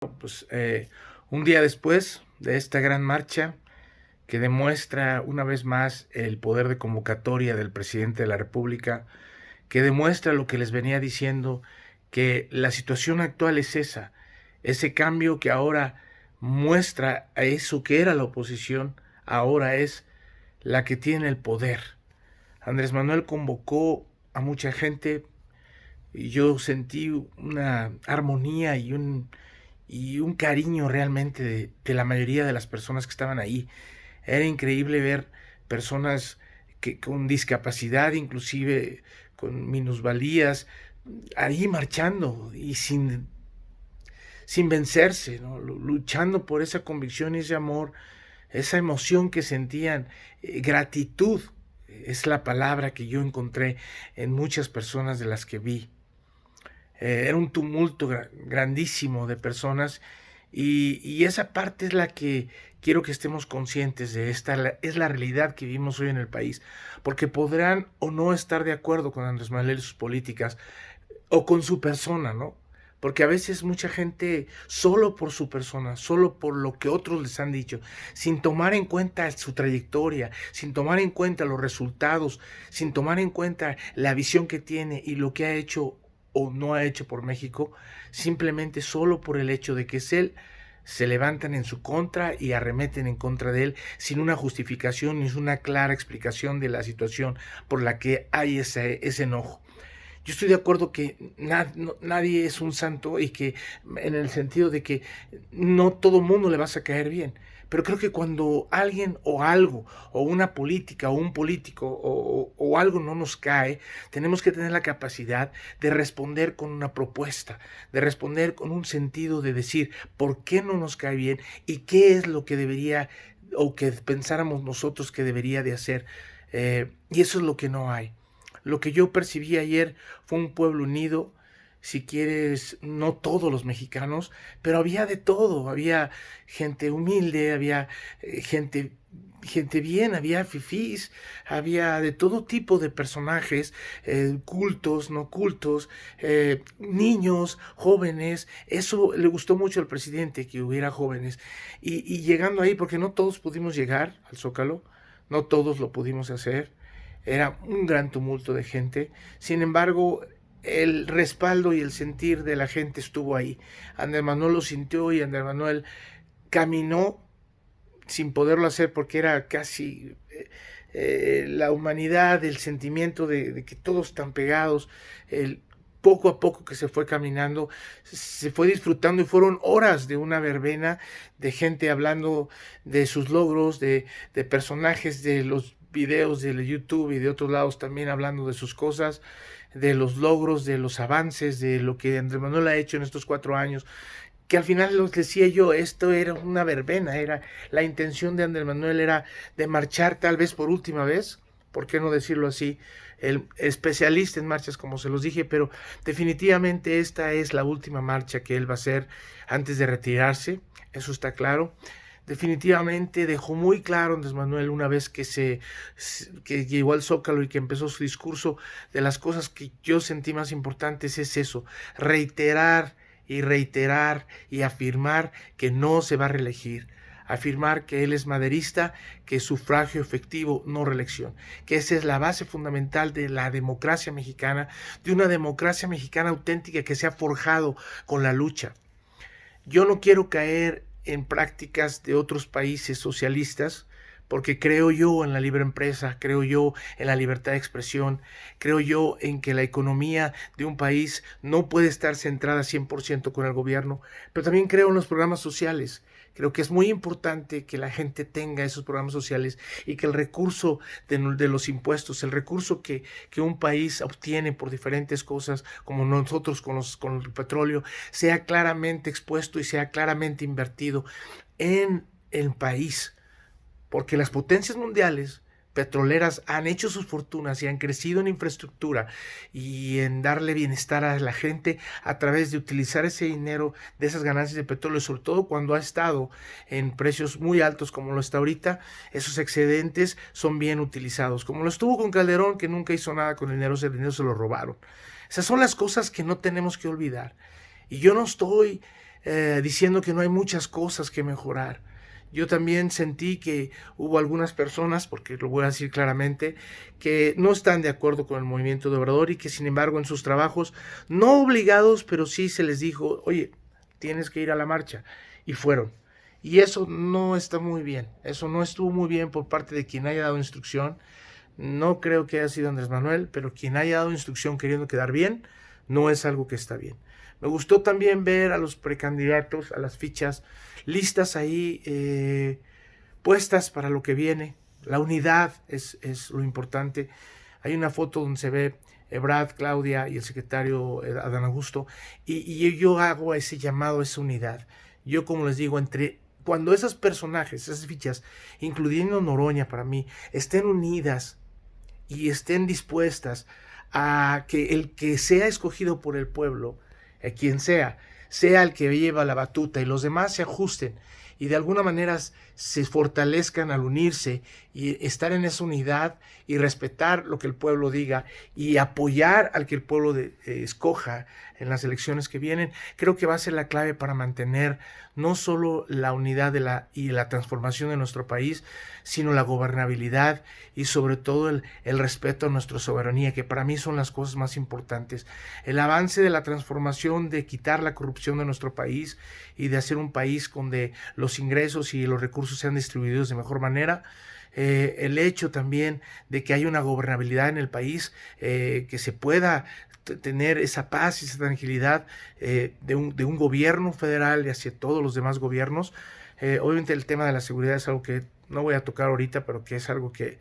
Pues un día después de esta gran marcha que demuestra una vez más el poder de convocatoria del presidente de la República, que demuestra lo que les venía diciendo, que la situación actual es esa, ese cambio que ahora muestra a eso que era la oposición, ahora es la que tiene el poder. Andrés Manuel convocó a mucha gente y yo sentí una armonía y un cariño realmente de la mayoría de las personas que estaban ahí. Era increíble ver personas que con discapacidad, inclusive con minusvalías, ahí marchando y sin vencerse, ¿no? Luchando por esa convicción y ese amor, esa emoción que sentían, gratitud es la palabra que yo encontré en muchas personas de las que vi. Era un tumulto grandísimo de personas y esa parte es la que quiero que estemos conscientes de. Es la realidad que vivimos hoy en el país, porque podrán o no estar de acuerdo con Andrés Manuel y sus políticas o con su persona, ¿no? Porque a veces mucha gente, solo por su persona, solo por lo que otros les han dicho, sin tomar en cuenta su trayectoria, sin tomar en cuenta los resultados, sin tomar en cuenta la visión que tiene y lo que ha hecho o no ha hecho por México, simplemente solo por el hecho de que es él, se levantan en su contra y arremeten en contra de él sin una justificación ni una clara explicación de la situación por la que hay ese enojo. Yo estoy de acuerdo que nadie es un santo y que en el sentido de que no todo mundo le vas a caer bien. Pero creo que cuando alguien o algo, o una política, o un político, o algo no nos cae, tenemos que tener la capacidad de responder con una propuesta, de responder con un sentido de decir por qué no nos cae bien y qué es lo que debería o que pensáramos nosotros que debería de hacer. Y eso es lo que no hay. Lo que yo percibí ayer fue un pueblo unido, si quieres, no todos los mexicanos, pero había de todo, había gente humilde, había gente bien, había fifís, había de todo tipo de personajes, cultos, no cultos, niños, jóvenes. Eso le gustó mucho al presidente, que hubiera jóvenes. Y llegando ahí, porque no todos pudimos llegar al Zócalo, no todos lo pudimos hacer, era un gran tumulto de gente. Sin embargo, el respaldo y el sentir de la gente estuvo ahí. Andrés Manuel lo sintió y Andrés Manuel caminó sin poderlo hacer porque era casi la humanidad, el sentimiento de que todos están pegados, el poco a poco que se fue caminando, se fue disfrutando y fueron horas de una verbena de gente hablando de sus logros, de personajes de los videos de YouTube y de otros lados también hablando de sus cosas, de los logros, de los avances, de lo que Andrés Manuel ha hecho en estos 4 años, que al final les decía yo, esto era una verbena, era la intención de Andrés Manuel era de marchar tal vez por última vez, ¿por qué no decirlo así? El especialista en marchas, como se los dije, pero definitivamente esta es la última marcha que él va a hacer antes de retirarse, eso está claro. Definitivamente dejó muy claro Andrés Manuel una vez que llegó al Zócalo y que empezó su discurso, de las cosas que yo sentí más importantes es eso, reiterar y afirmar que no se va a reelegir, afirmar que él es maderista, que es sufragio efectivo, no reelección, que esa es la base fundamental de la democracia mexicana, de una democracia mexicana auténtica que se ha forjado con la lucha. Yo no quiero caer en prácticas de otros países socialistas, porque creo yo en la libre empresa, creo yo en la libertad de expresión, creo yo en que la economía de un país no puede estar centrada 100% con el gobierno, pero también creo en los programas sociales. Creo que es muy importante que la gente tenga esos programas sociales y que el recurso de los impuestos, el recurso que un país obtiene por diferentes cosas, como nosotros con el petróleo, sea claramente expuesto y sea claramente invertido en el país, porque las potencias mundiales petroleras han hecho sus fortunas y han crecido en infraestructura y en darle bienestar a la gente a través de utilizar ese dinero de esas ganancias de petróleo, sobre todo cuando ha estado en precios muy altos como lo está ahorita. Esos excedentes son bien utilizados, como lo estuvo con Calderón, que nunca hizo nada con el dinero, ese dinero se lo robaron. Esas son las cosas que no tenemos que olvidar. Y yo no estoy diciendo que no hay muchas cosas que mejorar. Yo también sentí que hubo algunas personas, porque lo voy a decir claramente, que no están de acuerdo con el movimiento de Obrador y que sin embargo en sus trabajos, no obligados, pero sí se les dijo, oye, tienes que ir a la marcha. Y fueron. Y eso no está muy bien. Eso no estuvo muy bien por parte de quien haya dado instrucción. No creo que haya sido Andrés Manuel, pero quien haya dado instrucción queriendo quedar bien, no es algo que está bien. Me gustó también ver a los precandidatos, a las fichas listas ahí puestas para lo que viene. La unidad es lo importante. Hay una foto donde se ve Ebrard, Claudia y el secretario Adán Augusto, y yo hago ese llamado a esa unidad. Yo, como les digo, cuando esos personajes, esas fichas, incluyendo Noroña para mí, estén unidas y estén dispuestas a que el que sea escogido por el pueblo, quien sea el que lleva la batuta y los demás se ajusten y de alguna manera se fortalezcan al unirse y estar en esa unidad y respetar lo que el pueblo diga y apoyar al que el pueblo escoja en las elecciones que vienen, creo que va a ser la clave para mantener no solo la unidad y la transformación de nuestro país, sino la gobernabilidad y sobre todo el respeto a nuestra soberanía, que para mí son las cosas más importantes. El avance de la transformación, de quitar la corrupción de nuestro país y de hacer un país donde los ingresos y los recursos sean distribuidos de mejor manera. El hecho también de que haya una gobernabilidad en el país, que se pueda tener esa paz y esa tranquilidad de un gobierno federal y hacia todos los demás gobiernos. Obviamente el tema de la seguridad es algo que no voy a tocar ahorita, pero que es algo que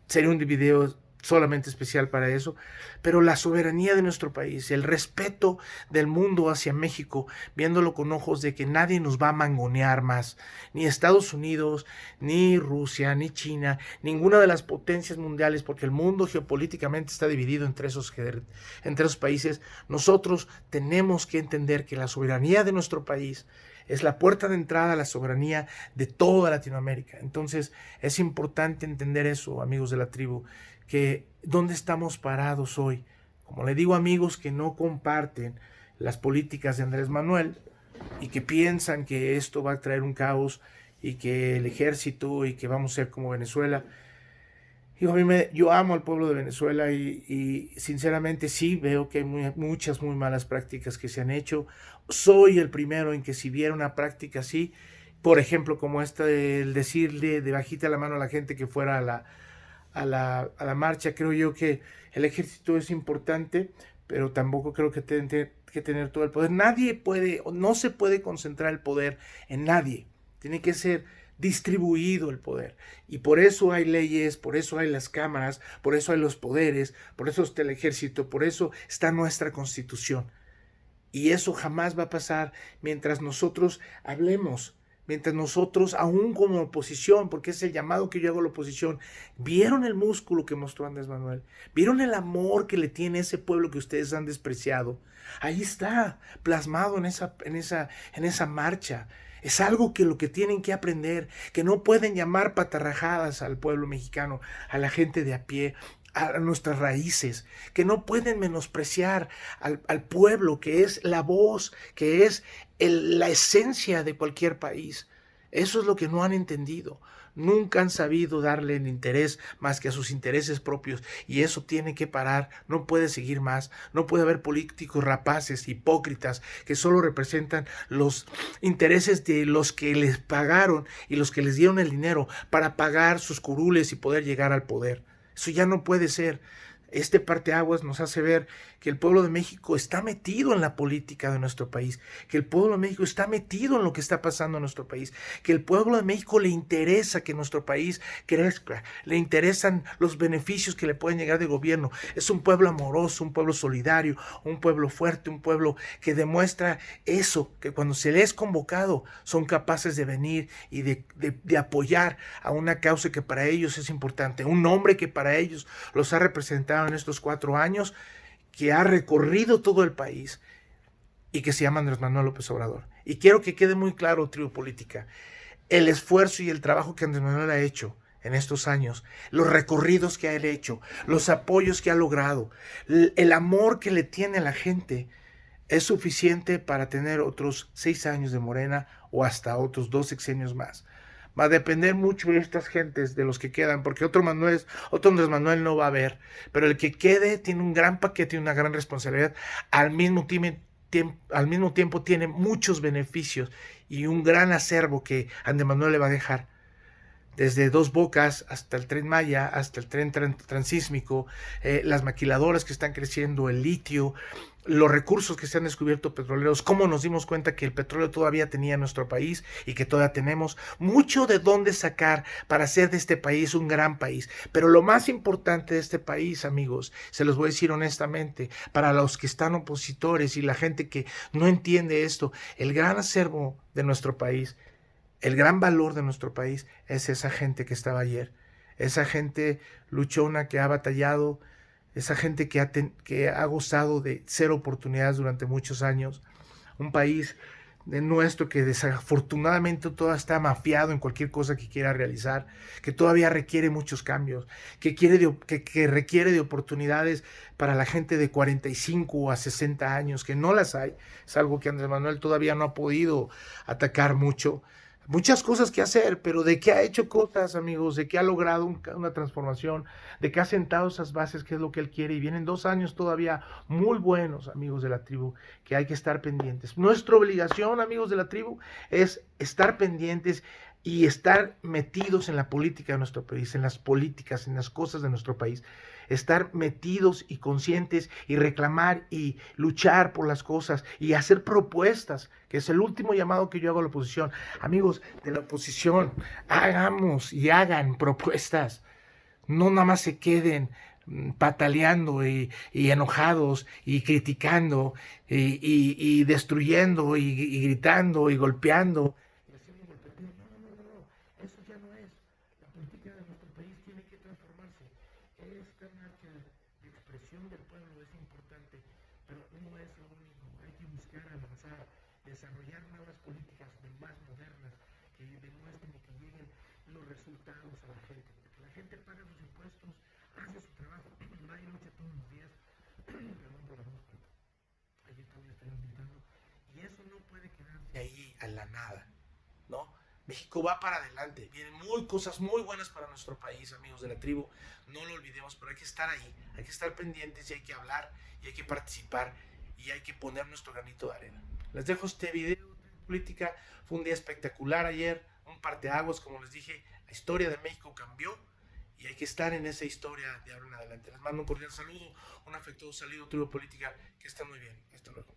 sería un video solamente especial para eso, pero la soberanía de nuestro país, el respeto del mundo hacia México, viéndolo con ojos de que nadie nos va a mangonear más, ni Estados Unidos, ni Rusia, ni China, ninguna de las potencias mundiales, porque el mundo geopolíticamente está dividido entre esos países. Nosotros tenemos que entender que la soberanía de nuestro país es la puerta de entrada a la soberanía de toda Latinoamérica. Entonces es importante entender eso, amigos de la tribu, que dónde estamos parados hoy. Como le digo a amigos que no comparten las políticas de Andrés Manuel y que piensan que esto va a traer un caos y que el ejército y que vamos a ser como Venezuela. Yo amo al pueblo de Venezuela y sinceramente sí veo que hay muchas muy malas prácticas que se han hecho. Soy el primero en que si viera una práctica así, por ejemplo como esta del decirle de bajita la mano a la gente que fuera a la marcha, creo yo que el ejército es importante, pero tampoco creo que tenga que tener todo el poder. Nadie puede, no se puede concentrar el poder en nadie. Tiene que ser distribuido el poder. Y por eso hay leyes, por eso hay las cámaras, por eso hay los poderes, por eso está el ejército, por eso está nuestra constitución. Y eso jamás va a pasar mientras nosotros hablemos, mientras nosotros, aún como oposición, porque es el llamado que yo hago a la oposición, ¿vieron el músculo que mostró Andrés Manuel? ¿Vieron el amor que le tiene ese pueblo que ustedes han despreciado? Ahí está, plasmado en esa marcha. Es algo que lo que tienen que aprender, que no pueden llamar patarrajadas al pueblo mexicano, a la gente de a pie, a nuestras raíces, que no pueden menospreciar al pueblo, que es la voz, que es la esencia de cualquier país. Eso es lo que no han entendido. Nunca han sabido darle el interés más que a sus intereses propios y eso tiene que parar, no puede seguir más, no puede haber políticos rapaces, hipócritas, que solo representan los intereses de los que les pagaron y los que les dieron el dinero para pagar sus curules y poder llegar al poder. Eso ya no puede ser. Este parteaguas nos hace ver que el pueblo de México está metido en la política de nuestro país, que el pueblo de México está metido en lo que está pasando en nuestro país, que el pueblo de México le interesa que nuestro país crezca, le interesan los beneficios que le pueden llegar del gobierno. Es un pueblo amoroso, un pueblo solidario, un pueblo fuerte, un pueblo que demuestra eso, que cuando se les es convocado son capaces de venir y de apoyar a una causa que para ellos es importante, un hombre que para ellos los ha representado en estos 4 años, que ha recorrido todo el país y que se llama Andrés Manuel López Obrador. Y quiero que quede muy claro, tribu política, el esfuerzo y el trabajo que Andrés Manuel ha hecho en estos años, los recorridos que ha hecho, los apoyos que ha logrado, el amor que le tiene a la gente, es suficiente para tener otros 6 años de Morena o hasta otros 2 sexenios más. Va a depender mucho de estas gentes, de los que quedan, porque otro Andrés Manuel no va a haber, pero el que quede tiene un gran paquete y una gran responsabilidad, al mismo tiempo tiene muchos beneficios y un gran acervo que Andrés Manuel le va a dejar desde Dos Bocas hasta el Tren Maya, hasta el tren transísmico, las maquiladoras que están creciendo, el litio, los recursos que se han descubierto petroleros, cómo nos dimos cuenta que el petróleo todavía tenía en nuestro país y que todavía tenemos mucho de dónde sacar para hacer de este país un gran país. Pero lo más importante de este país, amigos, se los voy a decir honestamente, para los que están opositores y la gente que no entiende esto, el gran acervo de nuestro país, el gran valor de nuestro país es esa gente que estaba ayer, esa gente luchona que ha batallado, esa gente que ha gozado de cero oportunidades durante muchos años, un país de nuestro que desafortunadamente todo está mafiado en cualquier cosa que quiera realizar, que todavía requiere muchos cambios, que requiere de oportunidades para la gente de 45 a 60 años, que no las hay. Es algo que Andrés Manuel todavía no ha podido atacar mucho. Muchas cosas que hacer, pero de que ha hecho cosas, amigos, de que ha logrado una transformación, de que ha sentado esas bases, que es lo que él quiere, y vienen 2 años todavía muy buenos, amigos de la tribu, que hay que estar pendientes. Nuestra obligación, amigos de la tribu, es estar pendientes y estar metidos en la política de nuestro país, en las políticas, en las cosas de nuestro país, estar metidos y conscientes y reclamar y luchar por las cosas y hacer propuestas, que es el último llamado que yo hago a la oposición. Amigos de la oposición, hagamos y hagan propuestas, no nada más se queden pataleando y enojados y criticando y destruyendo y gritando y golpeando. Y haciendo golpeteo. No, no, no, no, no, eso ya no es. La política de nuestro país tiene que transformarse. Esta marcha de expresión del pueblo es importante, pero no es lo único. Hay que buscar avanzar, desarrollar nuevas políticas más modernas que demuestren y que lleguen los resultados a la gente. Porque la gente paga sus impuestos, hace su trabajo, nadie lucha todos los días. Perdón por la voz, pero ayer también estoy gritando. Y eso no puede quedarse ahí a la nada, ¿no? México va para adelante, vienen cosas muy buenas para nuestro país, amigos de la tribu, no lo olvidemos, pero hay que estar ahí, hay que estar pendientes y hay que hablar y hay que participar y hay que poner nuestro granito de arena. Les dejo este video de política, fue un día espectacular ayer, un parteaguas, como les dije, la historia de México cambió y hay que estar en esa historia de ahora en adelante. Les mando un cordial saludo, un afectuoso saludo, tribu política, que estén muy bien, hasta luego.